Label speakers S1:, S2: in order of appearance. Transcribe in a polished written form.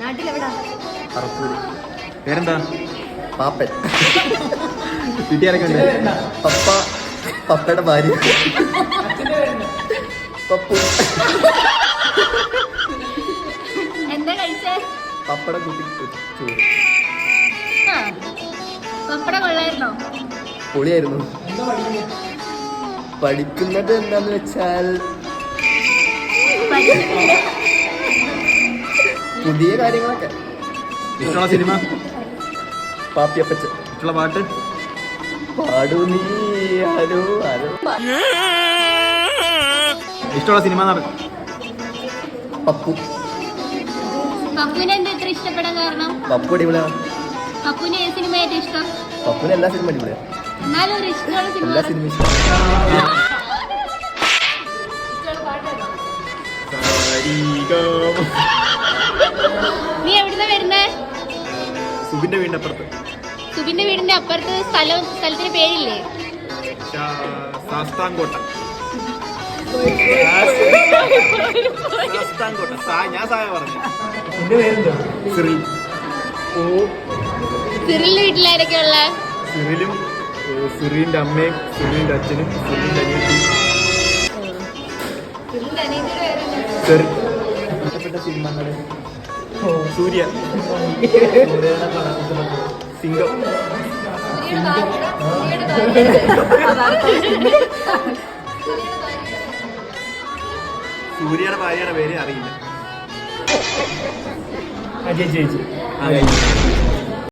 S1: നാട്ടിലെവിടാ?
S2: പറപ്പൂര്. പേരെന്താ?
S3: പാപ്പൻ.
S2: വീട്ടുകാരൊക്കെ ഉണ്ട്?
S3: പപ്പ, പപ്പയുടെ ഭാര്യ പപ്പു.
S1: എന്താ കഴിച്ചേ?
S3: പപ്പയുടെ കുട്ടി ചോറ്.
S1: പപ്പട കൊള്ളായിരുന്നോ?
S3: പൊളിയായിരുന്നു. പഠിക്കുന്നത് എന്താന്ന് വെച്ചാൽ പുതിയ കാര്യങ്ങളൊക്കെ.
S2: ഇഷ്ടമുള്ള സിനിമ?
S3: പാപ്പിയപ്പച്ച.
S2: ഇഷ്ടമുള്ള പാട്ട്?
S3: പാടു നീ ആരോ ആരോ.
S2: ഇഷ്ടമുള്ള സിനിമ നട?
S3: പപ്പു.
S1: പപ്പുവിനെ എന്താ ഇത്ര ഇഷ്ടപ്പെടാൻ കാരണം?
S3: പപ്പു അടിപൊളിയാണ്.
S1: പപ്പുവിന് ഏത് സിനിമ ഏറ്റവും ഇഷ്ടം?
S3: പപ്പുവിന് എല്ലാ സിനിമ അടിപൊളിയാണ്.
S1: എന്നാലും ഒരു ഇഷ്ടമുള്ള സിനിമ.
S3: എല്ലാ സിനിമ ഇഷ്ടം.
S1: നീ എവിടുന്ന വരുന്നേ?
S2: സുബിന്റെ വീടിന്റെ അപ്പുറത്ത്.
S1: സുബിന്റെ വീടിന്റെ അപ്പുറത്ത് സ്ഥലത്തിന് പേരില്ലേ?
S2: ശാസ്താംകോട്ട. ഞാൻ സായ പറഞ്ഞു. സിറിൽ.
S1: സിറിലിന്റെ വീട്ടിലാരൊക്കെ ഉള്ള?
S2: സിറിലും സിറിലിന്റെ അമ്മയും സിറിലിന്റെ അച്ഛനും സിറിലിന്റെ അനിയത്തിയും. സൂര്യ. സിംഗം. സൂര്യയുടെ ഭാര്യയുടെ പേര് അറിയില്ല.
S3: ചേച്ചി.